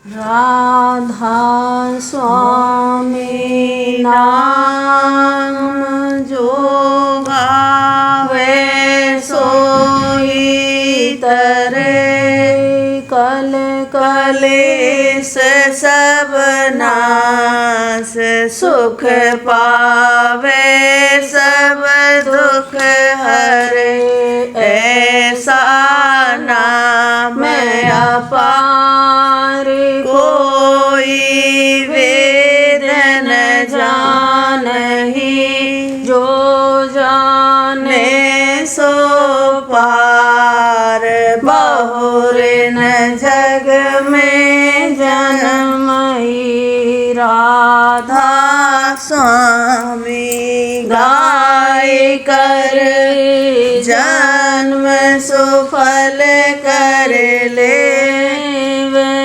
राधा स्वामी नाम जो गावे सोई तरे कल कलेस सब नास सुख पावे सब दुख हरे ऐसा नाम अपार कोई वेद न जानहि जो जाने सो पार बहुर न जग में जन्मई राधा स्वामी गाय कर जन्म सुफल कर ले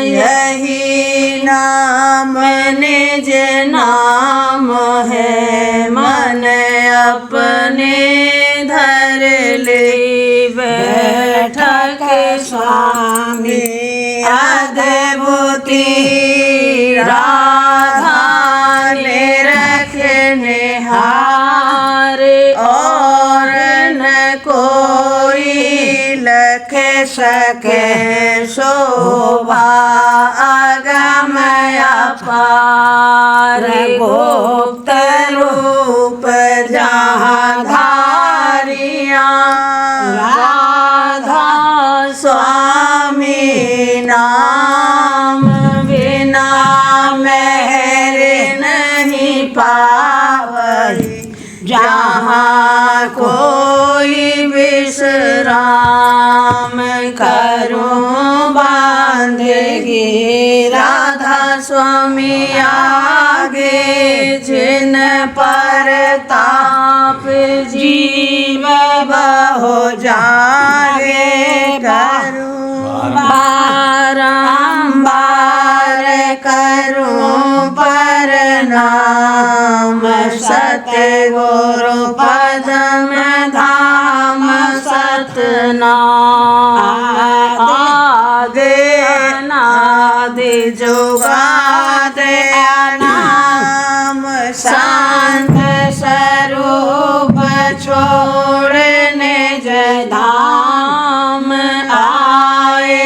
यही नाम निज नाम है मन अपने धर ले बैठक स्वामी अद्भुति राधा ने रखने हार और न कोई लख सके शोभा अगम अपार गुप्त रूप जहाँ धारिया राधा स्वामी नाम बिना मेहर नहीं पावई जहाँ कोई विश्राम करूं बांधगी राधा स्वामी आगे जिन पर ताप जीव बहु जागे करूं बारंबार करूं पर नाम सतगुरु पदम धाम सतनाम आदि अनादि जुगादि नाम शांत स्वरूप छोड़ने धाम आए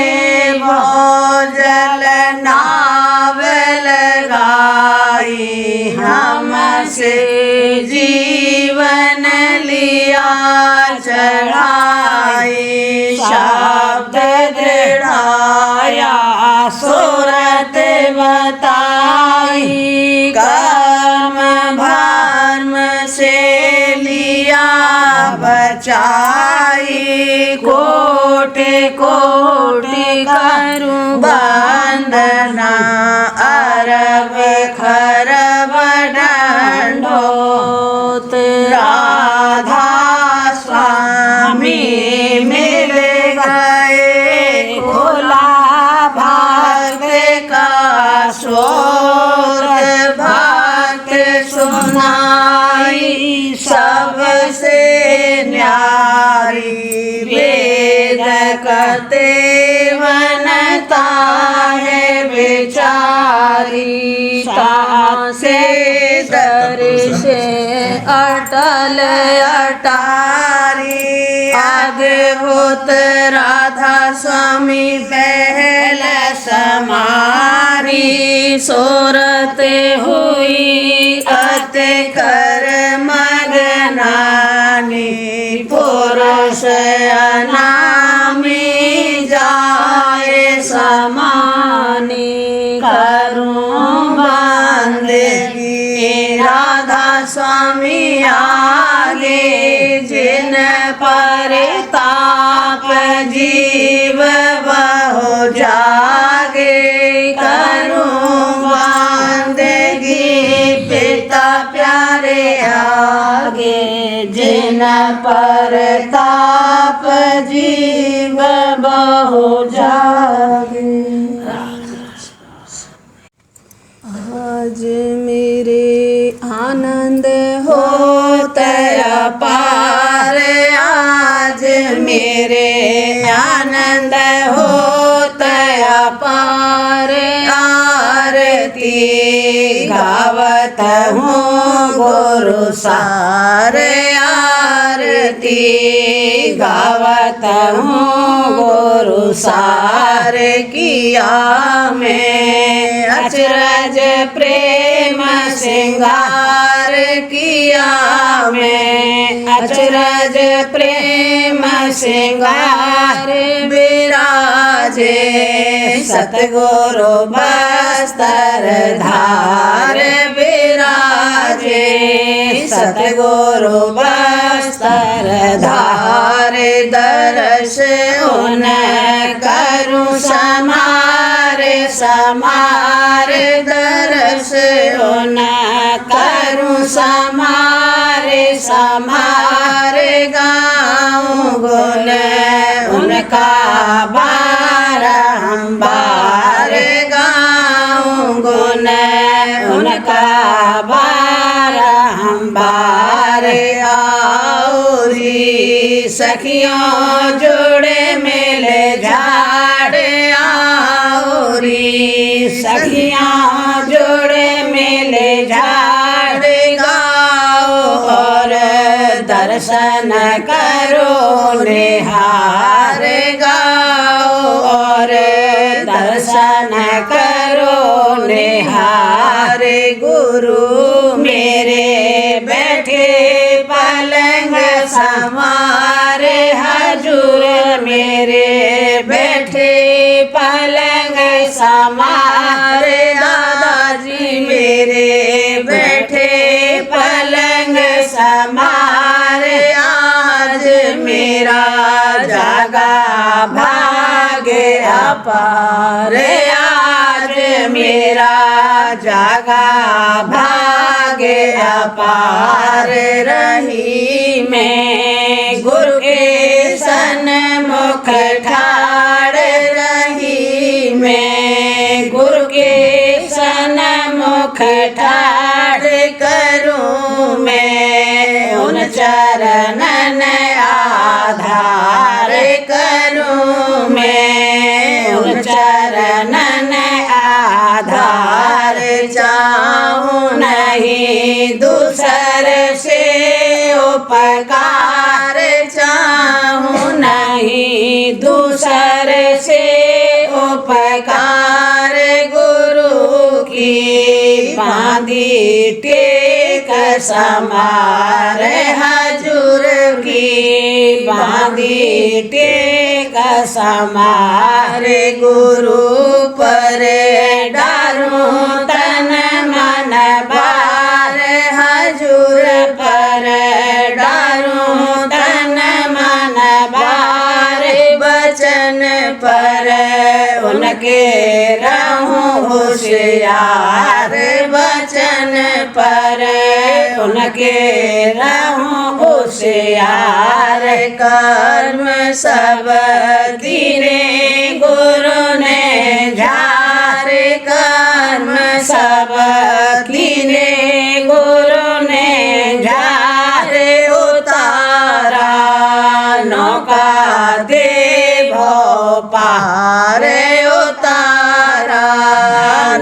भोजल नाव लगाई हमसे जीवन लिया चढ़ाई शब्द दृढ़ाया सूरत बताई कर्म भर्म से लिया बचाई कोटि कोटि करूं वंदना अरब खरब दंडोत राधा स्वामी मिल गए खुला भक्त का स्रोत भक्त सुनाई सबसे न्यारी वेद कते वनता है बेचारी से दर्श अटल अटारी अद्भुत राधा स्वामी पहल समारी सूरत हुई अति कर मगनानी पुरुष अनामी जाए समानी करूं बंदगी राधा स्वामी आगे जिन पर ताप जीव बहु जागे करूं बंदगी पिता प्यारे आगे जिन पर ताप जीव बहु जागे आज मेरे आनंद होता अपार आज मेरे आनंद होता अपार हूँ गुरु सारे आरती गावत हूँ गुरु सारे किया में अचरज प्रेम श्रृंगार किया में अचरज प्रेम श्रृंगार विराजे सतगुरु बस्तर धार विराजे सतगुरु बस्तर धार दर्श उन करूं समारे समारे दर्श उन करूं समारे समारे गाऊं गुण उनका बारंबार गाऊं गुण उनका बारंबार आउरी सखियों जोड़े मेले झाड़े आउरी सखियाँ जोड़े मेले झाड़े गाओ और दर्शन करो निहार गाओ और दर्शन करो निहार गुरु मेरे बैठे पलंग संवार हजूर मेरे बैठे पलंग संवार दादाजी मेरे बैठे पलंग संवार आज मेरा जागा भाग्य अपार आज मेरा जागा भाग्य अपार रही मैं गुरु के सन्मुख ठाड़ रही मैं गुरु के सन्मुख ठाड़ करूं मैं उन चरणन आधार करूं मैं उन चरणन आधार चाहूं नहीं दूसर से उपकार चाहूं नहीं दूसर से उपकार गुरु की बांधी टेक समार हजूर की बांधी टेक समार गुरु पर डारूं तन मन बार हजूर पर डारूं तन मन बार वचन पर उनके रहूं होशियार वचन पर उनके रहूं होशियार कर्म सब दीने गुरु ने झार कर्म सब दीने गुरु ने झार उतारा नौका दे भो पार उतारा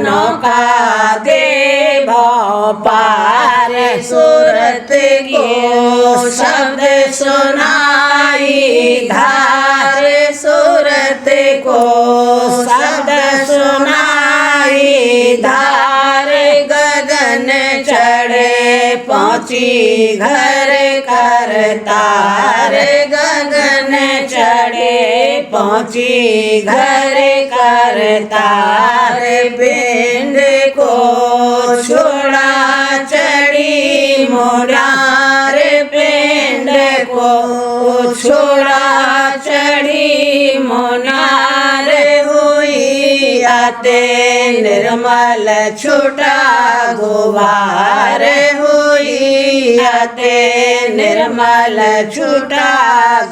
नौका दे भो पार सूरत को शब्द सुनाई धार सूरत को शब्द सुनाई धार गगन चढ़े पहुँची घर कर तार गगन चढ़े पहुँची घर कर तार पिंड को छोड़ा चढ़ी मुरार पिंड को छोड़ा चढ़ी मुनार हुई आते निर्मल छूटा गुबार हुई आते निर्मल छूटा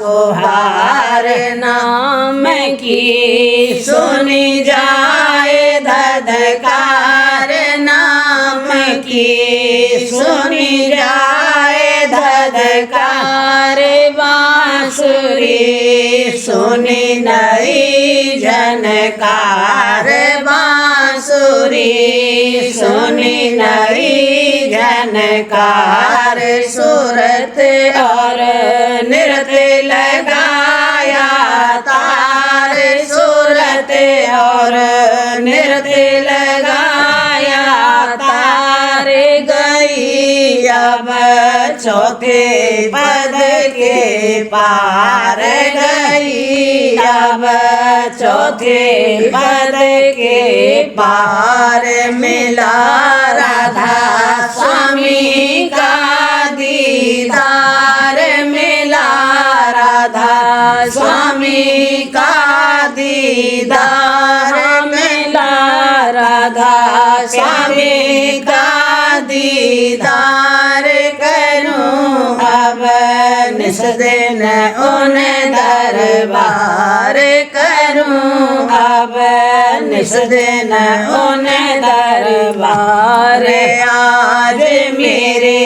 गुहार नाम की सुनी जाए धधकार नाम की सुनी जाए धधकार बांसुरी सुनी नई झनकार बांसुरी सुनी नई झनकार सूरत और नृत्य लगाया तार सूरत और नृत्य लगाया तार गई अब चौथे पद के पार गई अब चौथे पद के पार मिला राधा स्वामी का दीदार मिला राधा स्वामी का दीदार मिला राधा स्वामी का दीदार करूं अब निस दिन उन दरबार करूं अब निस दिन उन दरबार आज मेरे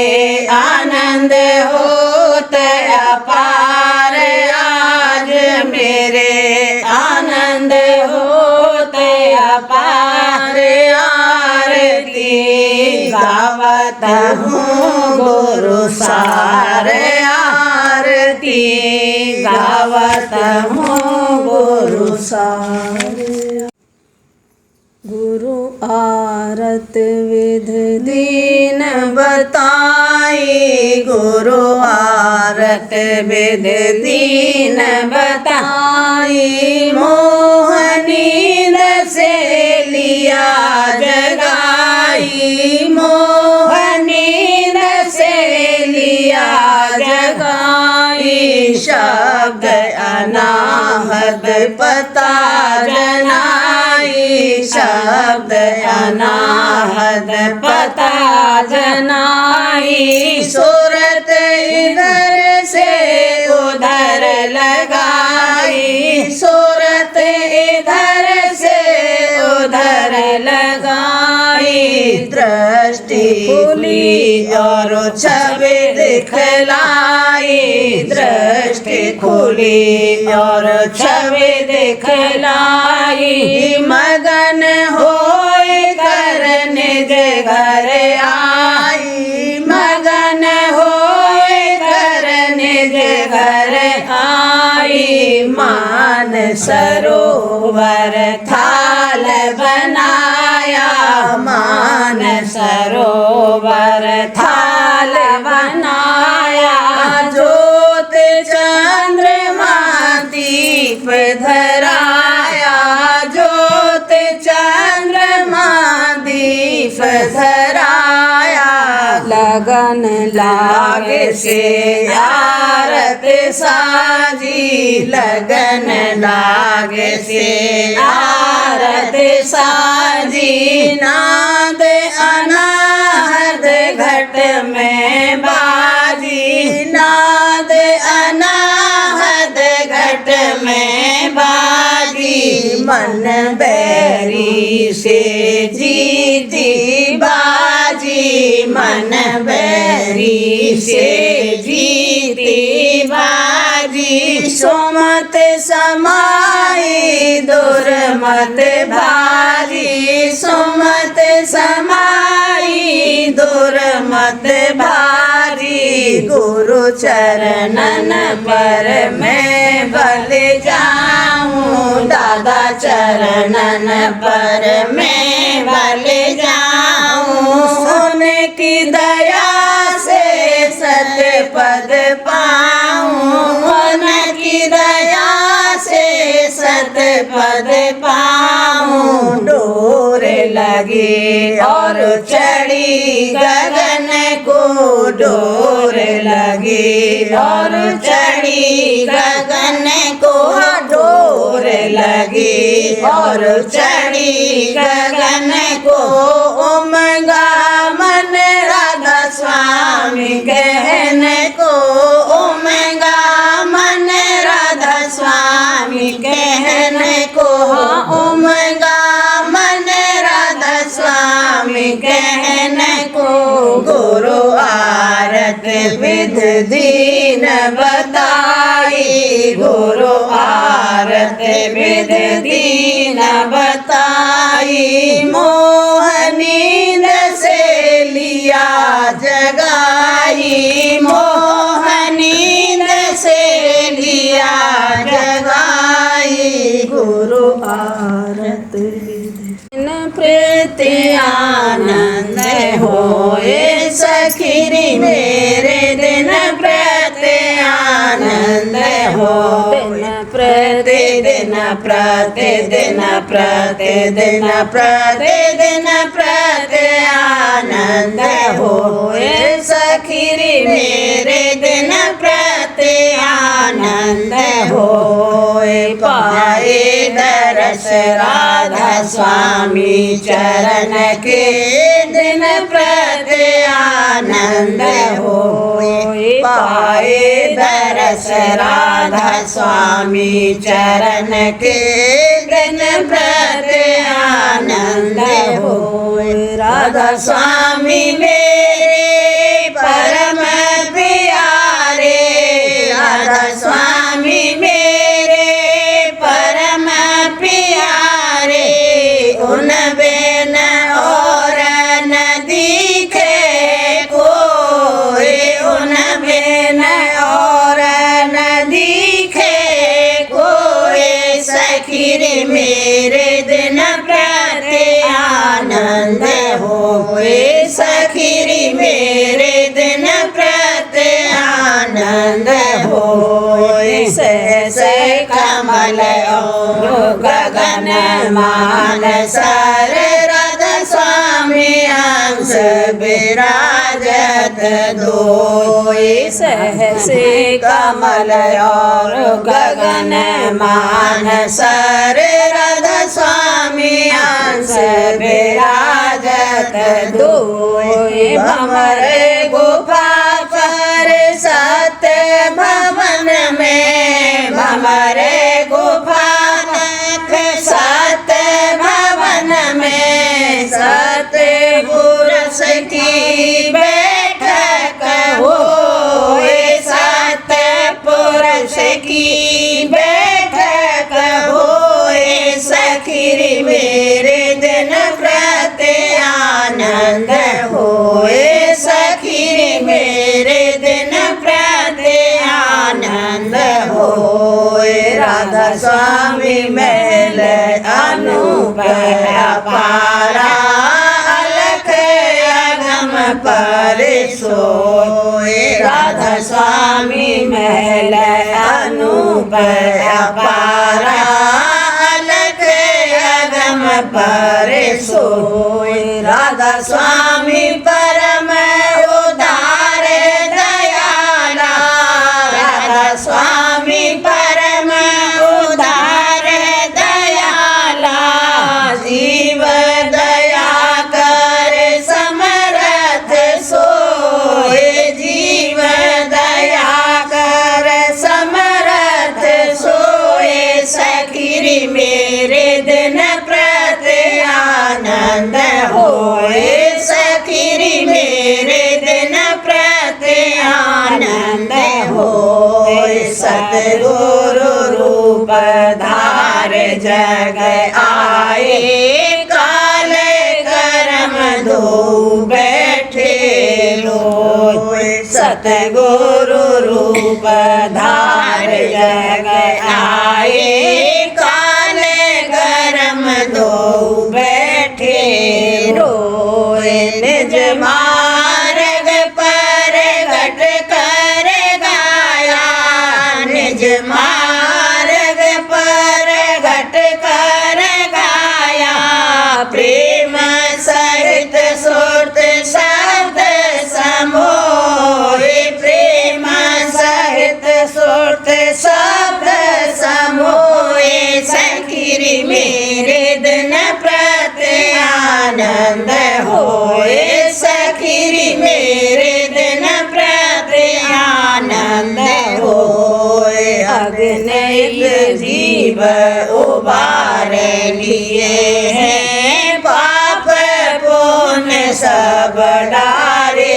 आनंद होत अपार आज मेरे आनंद होत अपार आरती गावत हूँ गुरु सार आरती गावत हूँ गुरु सार गुरु आरत विध दीन बताई गुरु आरत विध दीन बताई मोहनींद से लिया जगाई मोहनींद से लिया जगाई शब्द अनाहत पता जनाई शब्द अनाहत पता जनाई सूरत इधर से उधर लगाई सूरत इधर से उधर लगाई दृष्टि खुली और छवि दिखलाई दृष्टि खुली और छवि दिखलाई मगन होए कर निज घर आई मगन होए कर निज घर आई मान सरोवर थाल बनाया मान सरोवर थाल बनाया ज्योत चंद्रमा दीप धराया ज्योत चंद्रमा दीप धराया लगन लागे से आरत साजी लगन लागे से आरत साजी नाद अनाहत घट में बाजी नाद अनाहत घट में बाजी मन बैरी से जीती बाजी मन बैरी से जीती बाजी सोमत समाई दुर्मत भारी सोमत समाई दुर्मत भारी गुरु चरणन पर मैं बल जाऊं दादा चरणन पर मैं बल जाऊं उनकी दया से सतपद पाऊं उनकी दया से सतपद पाऊं डोर लगी और चढ़ी गगन को डोर लगी और चढ़ी गगन को डोर लगी और चढ़ी गगन को उमगा मन राधा स्वामी कहने को उमगा मन राधा स्वामी कहने को उमगा मन राधा स्वामी कहने को गुरु आरत विध दीन बताई गुरु आरत विध दीन बताई मोहनींद से लिया प्रीति आनंद होए सखीरी मेरे दिन प्रति आनंद हो प्रतिदिन प्रतिदिन प्रतिदिन प्रतिदिन प्रति आनंद होए सखीरी मेरे दिन प्रति आनंद होए पाए दरस राधा स्वामी चरण के दिन प्रति आनंद होए पाए दरस राधा स्वामी चरण के दिन प्रति आनंद होए राधा स्वामी मेरे परम प्यारे राधा स्वामी मेरे परम प्यारे उन बिन और न दिखे कोई उन बिन और न दिखे कोई सखीरे मेरे दिन प्रति आनंद होए सखीरे मेरे दिन प्रति आनंद होए से कमल और गगन मान सर राधा स्वामी अंश विराजत दोए सहसे कमल और गगन मान सर राधा स्वामी अंश विराजत दोए भमर गुफा पर सत्य भवन में भमरे गुफा सत्य भवन में सत्य पुरुष की बैठक होए सत्य पुरुष की बैठक होए सखीरी मेरे दिन प्रति आनंद होए सखीरी मेरे दिन प्रति आनंद होए राधा स्वामी महल अनूप अपारा अलख अगम पर सोए राधा स्वामी महल अनूप अपारा अलख अगम पर सोए राधा स्वामी परम उदार दयाला राधा स्वामी परम उदार दयाला जीव दया कर समरथ सोए जीव दया कर समरथ सोए सखीरी मेरे दिन प्रति आनंद होए सखीरी मेरे दिन प्रति आनंद होए सतगुरु रूप धार जग आए काल करम धो बैठे लोए सतगुरु रूप धार जग आए काल करम धो बैठे रोए निज मार्ग पर घट कर गाया निज मार्ग पर घट कर गाया प्रेम सहित सुरत शब्द समोए प्रेम सहित सुरत शब्द समोए सखीरी मेरे दिन प्रति आनंद होए सखीरी मेरे दिन प्रति आनंद होए अग्नि जीव उबार लिए हैं पाप पुण्य सब डारे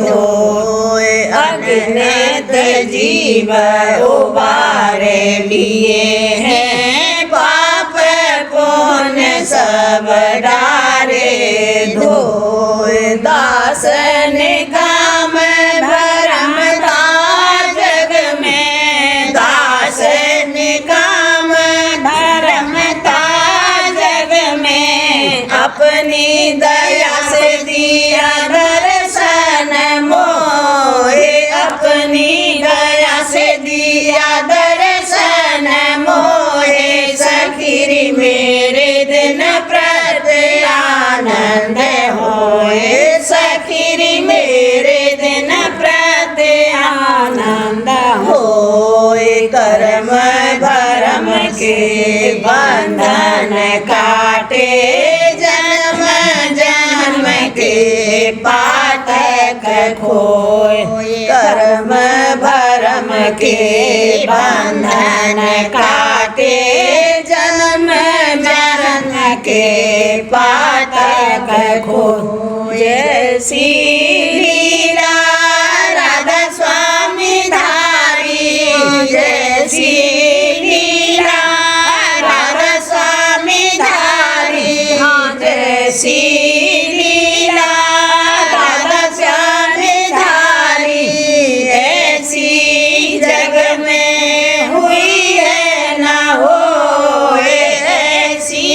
धोए अग्नित जीव उबार लिए हैं पाप पुण्य सब डारे धोए दास निकाम धर्म जग में दास निकाम धर्म जग अपनी दया से दिया दर्शन मोहे, अपनी दया से दिया दर्शन मोहे। सखीरी मेरे दिन प्रत आनंद होए, सखीरी मेरे दिन प्रत आनंद होए। कर्म भरम के बंधन काटे, जन्म जन्म के पातक खोए। कर्म भरम के बंधन काटे, जन्म जन्म के पातक खोए। जैसी लीला राधा स्वामी धारी, जैसी लीला राधा स्वामी धारी, जैसी लीला राधा स्वामी धारी, ऐसी जग में हुई है ना होए, ऐसी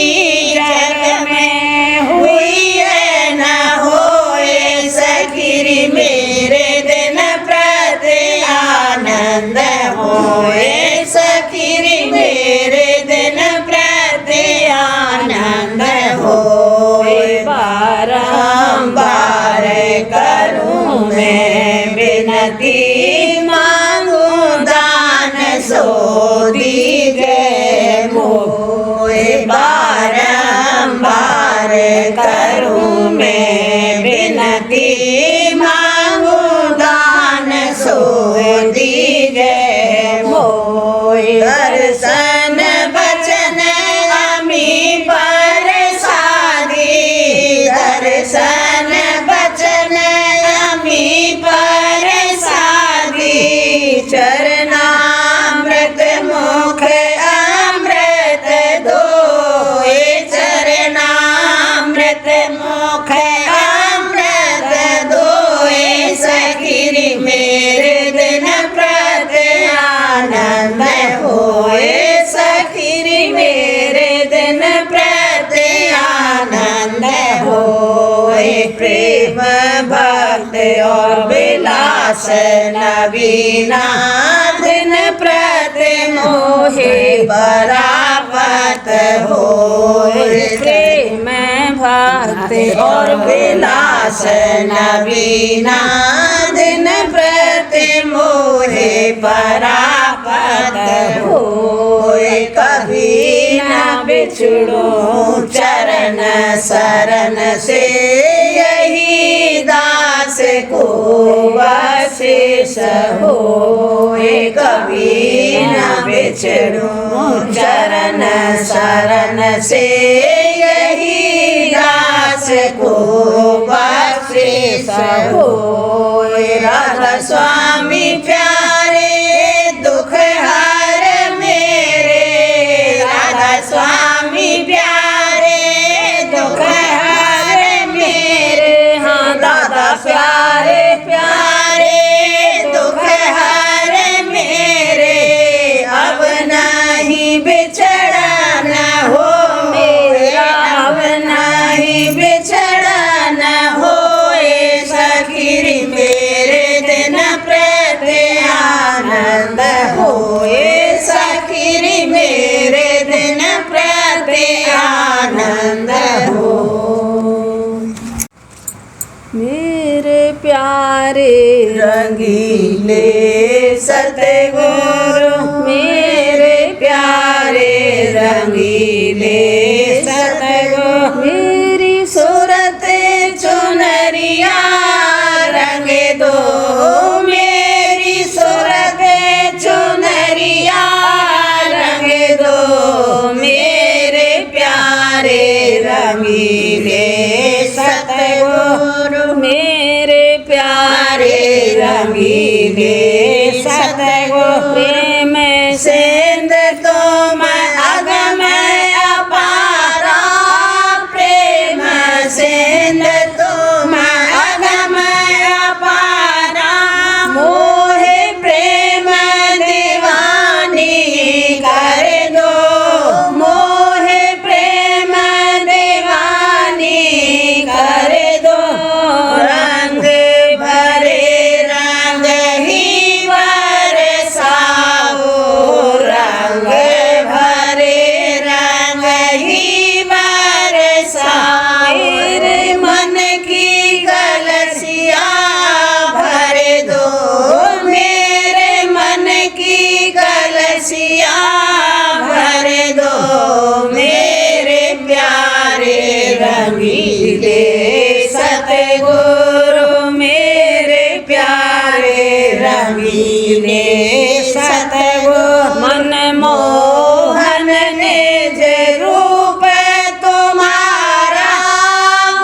जग में हुई है ना होए। सखीरी मेरे दिन प्रत आनंद होए, सखीरी मेरे दिन प्रत आनंद होए। बारंबार करूं मैं विनती, मांगू दान सो दीजे मोहे। बारंबार करूं मैं विनती, मांगू दान सो दीजे मोहे। दर्शन बचन अमी पर सादी, दर्शन बचन अमी पर सादी। चरणामृत मुख अमृत दोए, चरणामृत मुख अमृत दोए। सखीरी मेरे दिन प्रत आनंद होए, सखीरी मेरे दिन प्रत आनंद होए। प्रेम भक्त और विलास नवीना, दिन प्रत मोहे परापत होए। प्रेम भक्त और विलास नवीना, दिन प्रत मोहे परापत होए। कभी न बिछड़ो चरण शरण से, यही दास को बसेस होए। कभी न बिछड़ो चरण शरण से, यही दास को बसेस होए। राधा स्वामी प्यारे दुख हर मेरे, राधा स्वामी प्यारे दुख हर मेरे। हाँ दादा प्यारे प्यारे दुख हर मेरे। अब नहीं बिछड़ना हो मेरा, अब नहीं बिछड़ना होए। सखीरी मेरे दिन प्रत आनंद होए, सखीरी मेरे दिन प्रत आनंद हो। मेरे प्यारे रंगीले सतगुरु, मेरे प्यारे रंगीले सतगुरु। मेरी सूरत चुनरिया रंग दो, मेरी सूरत चुनरिया रंग दो। मेरे प्यारे रंगीले सतगुरु, मेरे प्यारे रंगीले रंगीले सतगुरु मेरे प्यारे रंगीले सतगुरु मनमोहन निज रूप तुम्हारा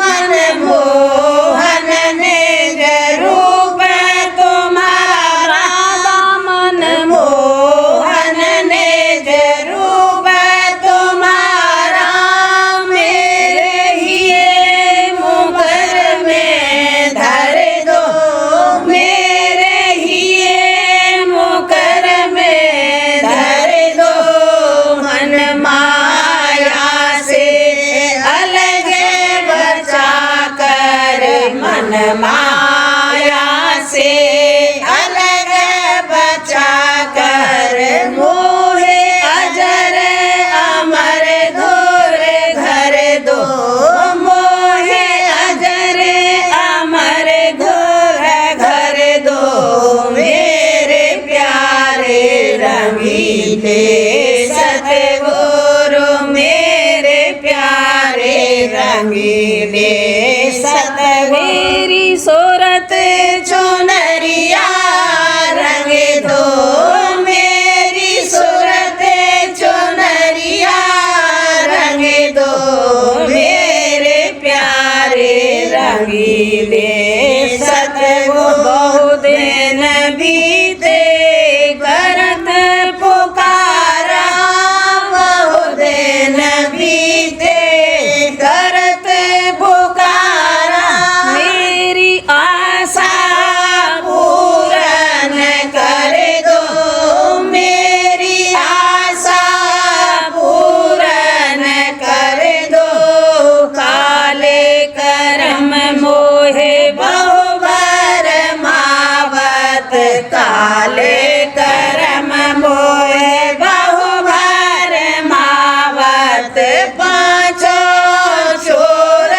मनमोहन निज रूप तुम्हारा मनमोहन निज रूप तुम्हारा मेरे ही मुकर में धर दो मेरे ही मुकर में धर दो मन माया से अलग बचा कर मन माया से अलग बचा कर मोहे अजर अमर दूर घर दो मोहे अजर अमर दूर घर दो मेरे प्यारे रंगीले सतगुरु मेरे प्यारे रंगीले सतगुरु मेरी सूरत चुनरिया रंग दो मेरी सूरत चुनरिया रंग दो मेरे प्यारे रंगीले सतगुरु बहुत दिन बीते करत पुकारा बहुत दिन बीते करत पुकारा मेरी आशा पूरन कर दो मेरी आशा पूरन कर दो काले करम मोहे बहुबर मावत काले करम मोहे बहुबर मावत पांचों चोर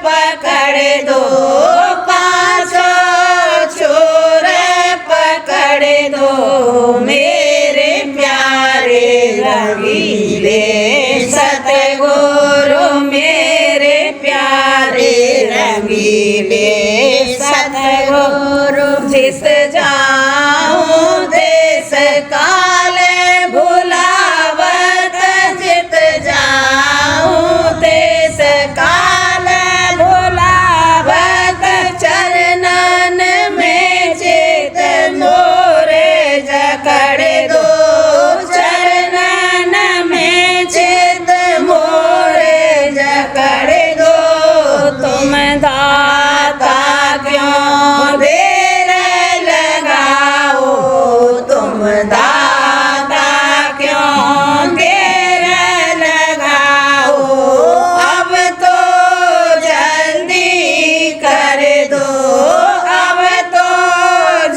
पकड़ दो पांचों चोर पकड़ दो मेरे प्यारे रंगीले सतगुरु मेरे प्यारे रंगीले सतगुरु जिस जाऊं देश काल भुलावत जित जाऊं देश काल भुलावत चरणन में चित मोरे जकड़ दो चरणन में चित मोरे जकड़ दो तुम दाता क्यों देर लगाओ तुम दाता क्यों देर लगाओ अब तो जल्दी कर दो अब तो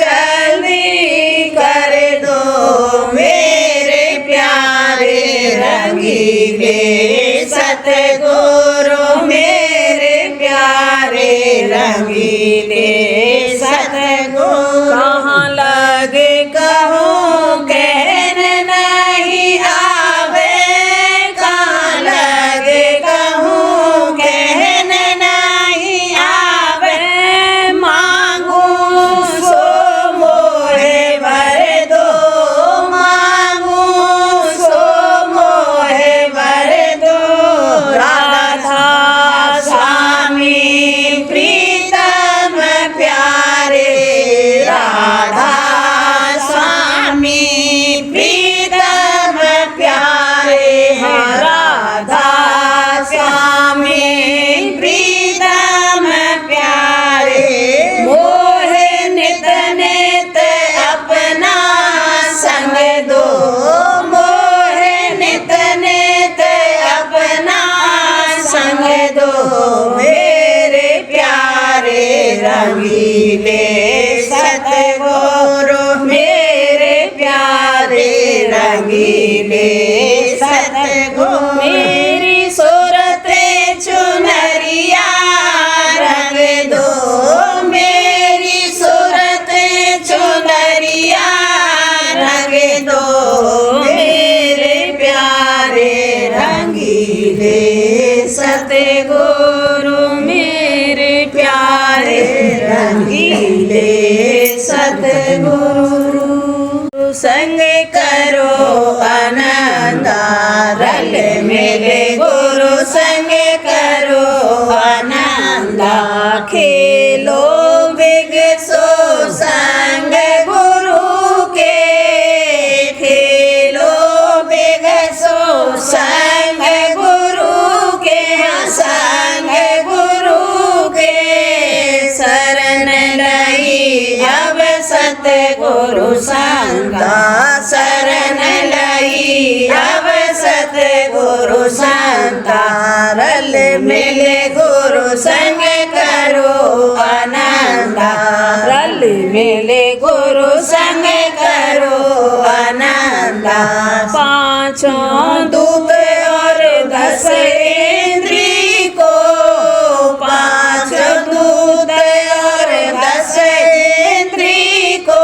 जल्दी कर दो मेरे प्यारे रंगीले सतगुरु मेरे प्यारे रंगीले सतगुरु कहाँ लगे कहूँ कहन नहीं आवे कहाँ लगे कहूँ कहन नहीं आवे मांगू सो मोहे भर दो मांगू सो मोहे भर दो राधा स्वामी प्रीतम प्यारे राधा स्वामी प्रीतम प्यारे राधा स्वामी प्रीतम प्यारे मोहे नित नित अपना संग दो मोहे नित नित अपना संग दो मेरे प्यारे रंगीले सतगुरु मेरे प्यारे रंगीले सतगुरु मेरी सूरत चुनरिया रंग दो मेरी सूरत चुनरिया रंग दो मेरे प्यारे रंगीले सतगुरु गुरु मेरे प्यारे रंगीले सतगुरु संग करो आनंद रल मिले गुरु संग करो आनंद खेलो बिगसो संग गुरु के खेलो बिगसो संग गुरु के संग गुरु के शरण लई अब सतगुरु संगा शरण लई अब सतगुरु संगा रल मिले गुरु संग करो आनंद रल मिले गुरु संग करो आनंद पांचों दूत और 10 इंद्री को पांच दूत और 10 इंद्री को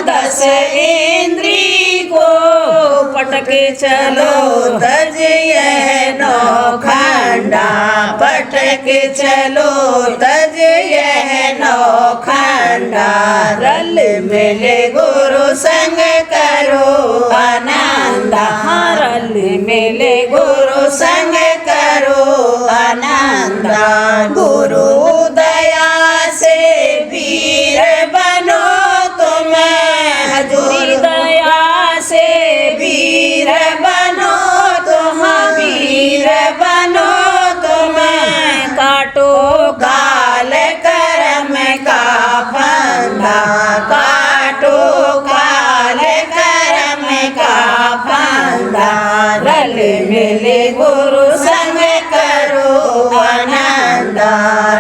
10 इंद्री को पटक चलो तज यह नौखंडा पटक चलो तज यह नौखंडा रल मिले गुरु संग करो आनंद रल मिले गुरु संग करो आनंद गुरु दया से वीर बनो तुम हजूरी दया से वीर बनो तुम वीर बनो तुम काटो काल कर्म का फंदा काटो काल कर्म का फंदा रल मिले गुरु संग करो आनंद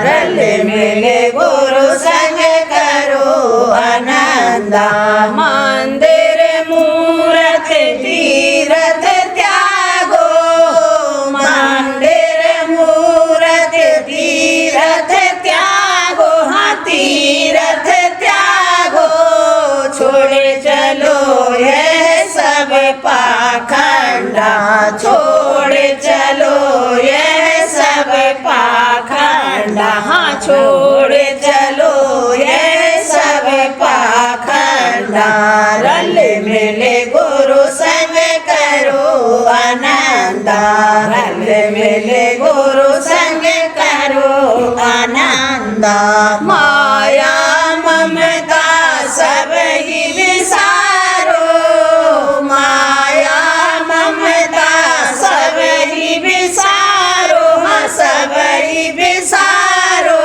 रल मिले गुरु संग करो आनंद मंदिर मूरत तीरथ त्यागो मंदिर मूरत तीरथ त्यागो हाँ तीरथ त्यागो छोड़े चलो ये सब पाखंडा छोड़े चलो ये सब पाखंडा हाँ छोड़े चलो ये सब पाखंडा रल मिले गुरु संग करो आनंद रल मिले गुरु संग करो आनंद माया ममता सब ही विसारो माया ममता सब ही विसारो हाँ सब ही विसारो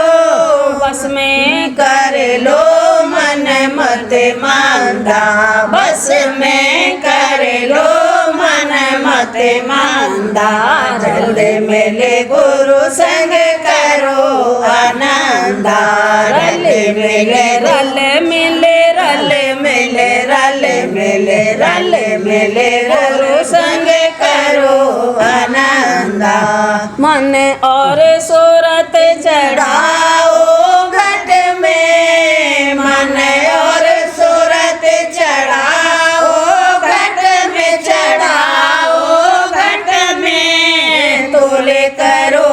बस में कर लो मन मत मांदा बस में कर लो मन मत मांदा रल मिले गुरु संग करो आनंद रल मिले रल मिले रल मिले रल मिले रल मिले गुरु संग करो आनंद मन और सूरत चढ़ाओ घट में मन और सूरत चढ़ाओ घट में चढ़ाओ घट में तोले करो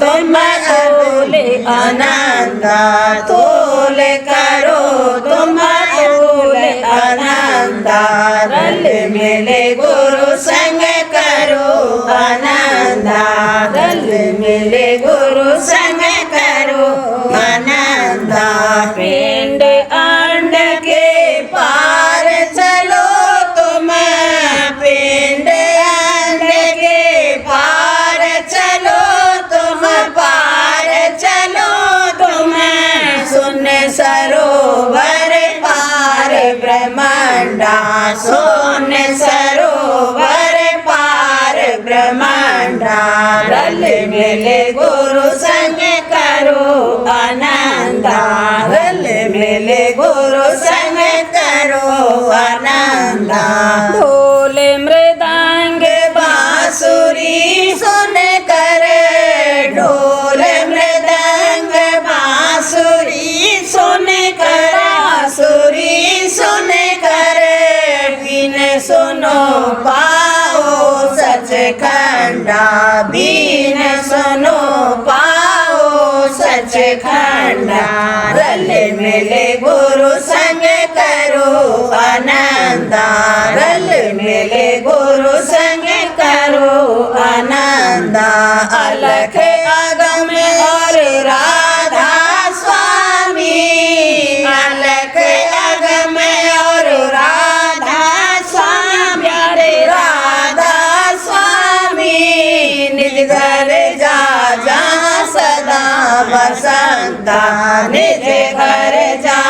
तुम तोले आनंद तोले करो तुम तोले आनंद रल मिले गुरु संग करो आनंद रल मिले गुरु संग करो आनंद पिंड अंड के पार चलो तुम पिंड अंड के पार चलो तुम पार चलो तुम सुन सरोवर पार ब्रह्मांडा सुन सरोवर पार ब्रह्मांडा रल मिले गुरु संग करो आनंद रल मिले गुरु संग करो आनंद ढोल मृदंग बांसुरी सुन कर ढोल मृदंग बांसुरी सुन कर बांसुरी सुन कर बिन सुनो पाओ सचखंडा बिन सुनो पाओ सचखंड रले मिले गुरु संग करो आनंद रले मिले गुरु संग करो आनंद अलख आगम और राधा स्वामी अलख आगम और राधा स्वामी राधा स्वामी निज घर जा जा सदा बसंता निज घर जा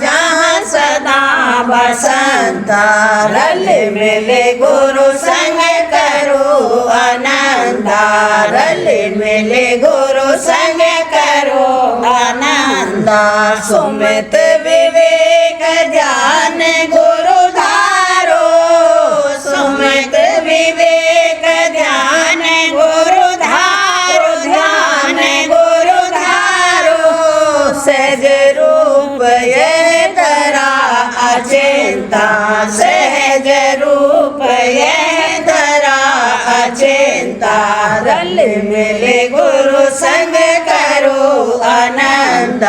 जहाँ सदा बसंता रल मिले गुरु संग करो आनंद रल मिले गुरु संग करो आनंद सुमित विवेक ज्ञान गुरु धारो सुमित विवेक ज्ञान गुरु धारो ध्यान गुरु धारो सहज रूप ये धरा अचिंता सहज रूप ये धरा अचिंता रल मिले गुरु संग करो आनंद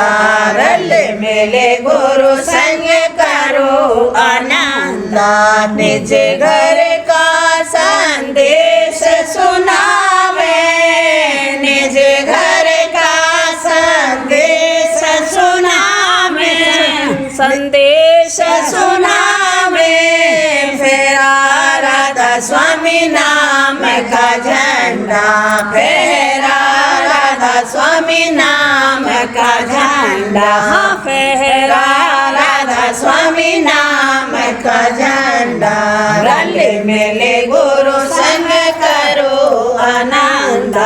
रल मिले गुरु संग करो आनंद निज घर का संदेश सुनावे निज घर का संदेश सुनावे संदेश सुनावे फेरा राधा स्वामी नाम का झंडा फेरा राधा स्वामी नाम का झंडा फेरा राधा स्वामी नाम का झंडा रल मिले गुरु संग करो आनंद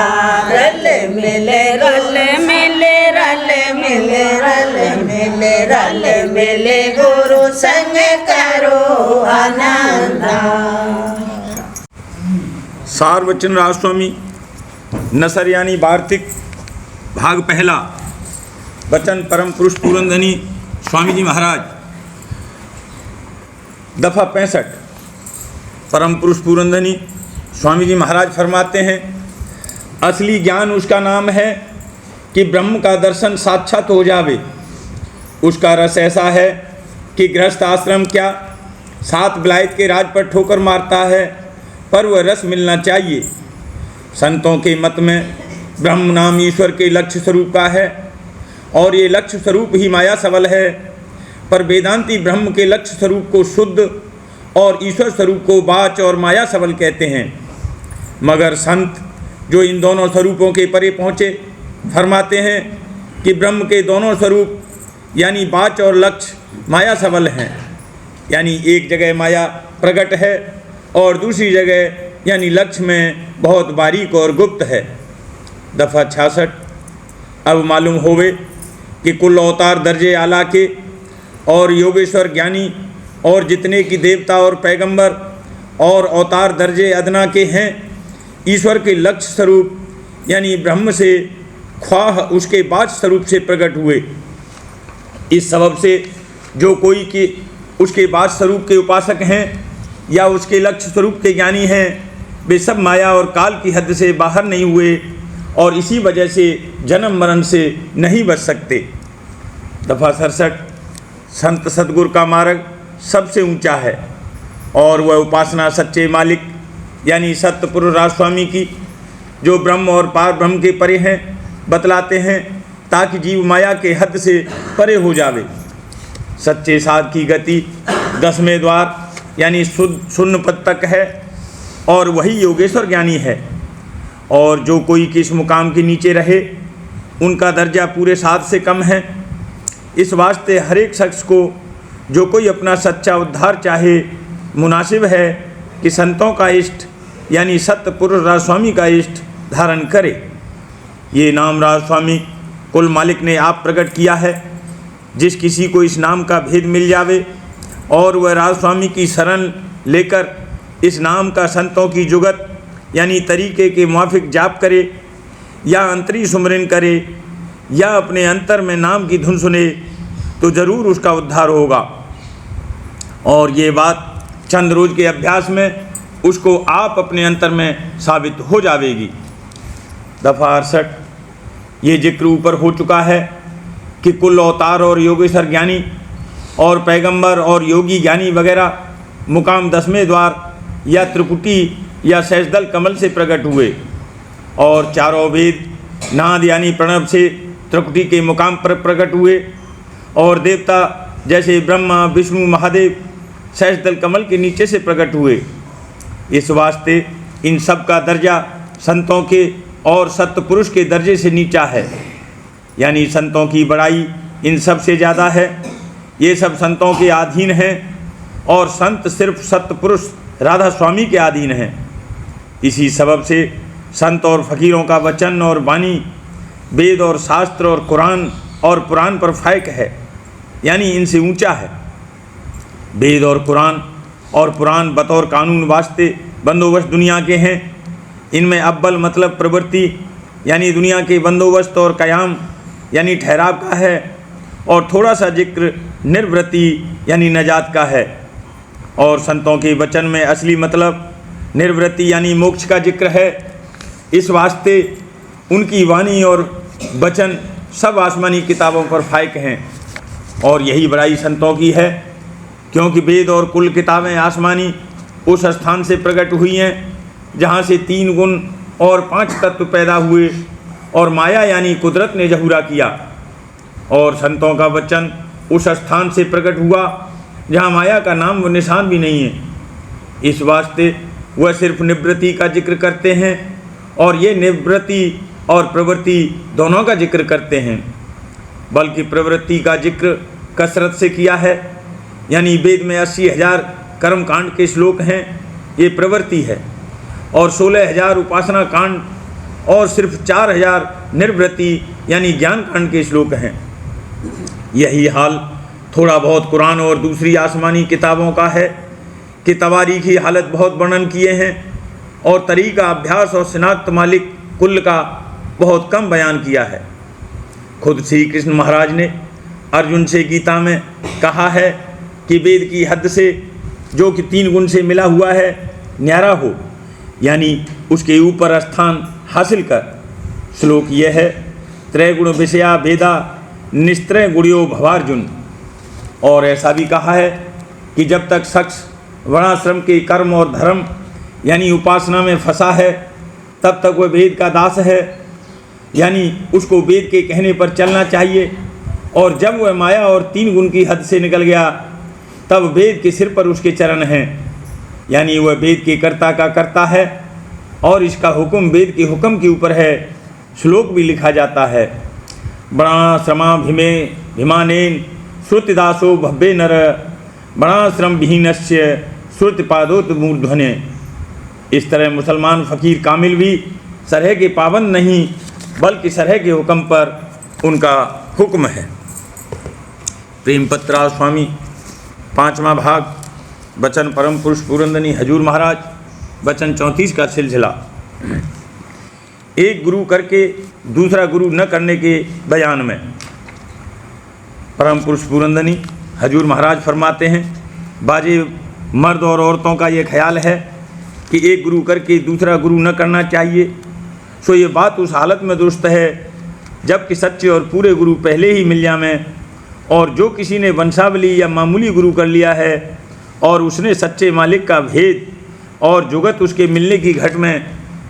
रल मिले रल मिले रल मिले रल मिले रल मिले गुरु संग करो आनंद। सार वचन राजस्वामी नसर यानी वार्तिक भाग पहला। वचन परम पुरुष पूरनधनी स्वामी जी महाराज। दफ़ा 65। परम पुरुष पूरनधनी स्वामी जी महाराज फरमाते हैं, असली ज्ञान उसका नाम है कि ब्रह्म का दर्शन साक्षात हो जावे। उसका रस ऐसा है कि गृहस्थ आश्रम क्या 7 विलायत के राज पर ठोकर मारता है, पर वह रस मिलना चाहिए। संतों के मत में ब्रह्म नाम ईश्वर के लक्ष्य स्वरूप का है और ये लक्ष्य स्वरूप ही माया सबल है, पर वेदांती ब्रह्म के लक्ष्य स्वरूप को शुद्ध और ईश्वर स्वरूप को वाच और माया सबल कहते हैं। मगर संत जो इन दोनों स्वरूपों के परे पहुँचे फरमाते हैं कि ब्रह्म के दोनों स्वरूप यानी वाच और लक्ष्य माया सबल हैं, यानी एक जगह माया प्रकट है और दूसरी जगह यानी लक्ष्य में बहुत बारीक और गुप्त है। दफ़ा 66। अब मालूम होवे कि कुल अवतार दर्जे आला के और योगेश्वर ज्ञानी और जितने की देवता और पैगंबर और अवतार दर्जे अदना के हैं, ईश्वर के लक्ष्य स्वरूप यानी ब्रह्म से ख्वाह उसके वाच स्वरूप से प्रकट हुए। इस सबब से जो कोई के उसके वाच स्वरूप के उपासक हैं या उसके लक्ष्य स्वरूप के ज्ञानी हैं, वे सब माया और काल की हद से बाहर नहीं हुए और इसी वजह से जन्म मरण से नहीं बच सकते। दफ़ा 67। संत सद्गुरु का मार्ग सबसे ऊंचा है और वह उपासना सच्चे मालिक यानी सत्य पुरुष राजस्वामी की, जो ब्रह्म और पार ब्रह्म के परे हैं, बतलाते हैं ताकि जीव माया के हद से परे हो जावे। सच्चे साध की गति 10वें द्वार यानी शून्य पद तक है और वही योगेश्वर ज्ञानी है। और जो कोई किस मुकाम के नीचे रहे उनका दर्जा पूरे 7 से कम है। इस वास्ते हर एक शख्स को जो कोई अपना सच्चा उद्धार चाहे, मुनासिब है कि संतों का इष्ट यानी सत्य पुरुष राजस्वामी का इष्ट धारण करे। ये नाम राजस्वामी कुल मालिक ने आप प्रकट किया है। जिस किसी को इस नाम का भेद मिल जावे और वह राजस्वामी की शरण लेकर इस नाम का संतों की जुगत यानी तरीके के मुआफिक जाप करे या अंतरी सुमरन करे या अपने अंतर में नाम की धुन सुने तो ज़रूर उसका उद्धार होगा। और ये बात चंद रोज के अभ्यास में उसको आप अपने अंतर में साबित हो जावेगी। दफ़ा 68। ये जिक्र ऊपर हो चुका है कि कुल अवतार और योगेश्वर ज्ञानी और पैगंबर और योगी ज्ञानी वगैरह मुकाम 10वें द्वार या त्रिकुटी या सहस्रदल कमल से प्रकट हुए, और चारों वेद नाद यानी प्रणव से त्रिकुटी के मुकाम पर प्रकट हुए, और देवता जैसे ब्रह्मा विष्णु महादेव सहस्रदल कमल के नीचे से प्रकट हुए। इस वास्ते इन सब का दर्जा संतों के और सत्पुरुष के दर्जे से नीचा है, यानी संतों की बड़ाई इन सब से ज़्यादा है। ये सब संतों के अधीन हैं और संत सिर्फ सत्पुरुष राधा स्वामी के अधीन हैं। इसी सबब से संत और फकीरों का वचन और वाणी वेद और शास्त्र और कुरान और पुराण पर फायक है, यानी इनसे ऊंचा है। वेद और पुराण बतौर कानून वास्ते बंदोबस्त दुनिया के हैं। इनमें अव्वल मतलब प्रवृत्ति यानी दुनिया के बंदोबस्त और कयाम यानी ठहराव का है, और थोड़ा सा जिक्र निर्वृत्ति यानी नजात का है। और संतों के वचन में असली मतलब निर्वृत्ति यानी मोक्ष का जिक्र है। इस वास्ते उनकी वाणी और वचन सब आसमानी किताबों पर फायक हैं, और यही बड़ाई संतों की है, क्योंकि वेद और कुल किताबें आसमानी उस स्थान से प्रकट हुई हैं जहाँ से 3 गुण और 5 तत्व पैदा हुए और माया यानी कुदरत ने जहूरा किया। और संतों का वचन उस स्थान से प्रकट हुआ जहाँ माया का नाम व निशान भी नहीं है। इस वास्ते वह सिर्फ निवृत्ति का जिक्र करते हैं, और ये निवृत्ति और प्रवृत्ति दोनों का जिक्र करते हैं। बल्कि प्रवृत्ति का जिक्र कसरत से किया है, यानी वेद में 80,000 कर्मकांड के श्लोक हैं, ये प्रवृत्ति है, और 16,000 उपासना कांड और सिर्फ 4,000 निर्वृत्ति यानी ज्ञान कांड के श्लोक हैं। यही हाल थोड़ा बहुत कुरान और दूसरी आसमानी किताबों का है कि तवारीखी हालत बहुत वर्णन किए हैं, और तरीका अभ्यास और शिनाख्त मालिक कुल का बहुत कम बयान किया है। खुद श्री कृष्ण महाराज ने अर्जुन से गीता में कहा है कि वेद की हद से जो कि 3 गुण से मिला हुआ है न्यारा हो, यानी उसके ऊपर स्थान हासिल कर। श्लोक यह है, त्रैगुण विषया वेदा निस्त्रय गुणियो भवार्जुन। और ऐसा भी कहा है कि जब तक शख्स वर्णाश्रम के कर्म और धर्म यानी उपासना में फंसा है तब तक वह वेद का दास है, यानी उसको वेद के कहने पर चलना चाहिए। और जब वह माया और 3 गुण की हद से निकल गया तब वेद के सिर पर उसके चरण हैं, यानी वह वेद के कर्ता का कर्ता है, और इसका हुक्म वेद के हुक्म के ऊपर है। श्लोक भी लिखा जाता है, वर्णाश्रमा भीमानेन श्रुतिदासो भव्य नर वर्णाश्रम विहीनस्य श्रुतिपादोत मूर्धने। इस तरह मुसलमान फ़कीर कामिल भी सरह के पाबंद नहीं बल्कि सरह के हुक्म पर उनका हुक्म है। प्रेम पत्रा स्वामी 5वां भाग, वचन परम पुरुष पुरंदनी हजूर महाराज, वचन 34 का सिलसिला। एक गुरु करके दूसरा गुरु न करने के बयान में परम पुरुष पुरंदनी हजूर महाराज फरमाते हैं, बाजे मर्द और औरतों का ये ख्याल है कि एक गुरु करके दूसरा गुरु न करना चाहिए। सो ये बात उस हालत में दुरुस्त है जबकि सच्चे और पूरे गुरु पहले ही मिल जाएं, और जो किसी ने वंशावली या मामूली गुरु कर लिया है और उसने सच्चे मालिक का भेद और जुगत उसके मिलने की घट में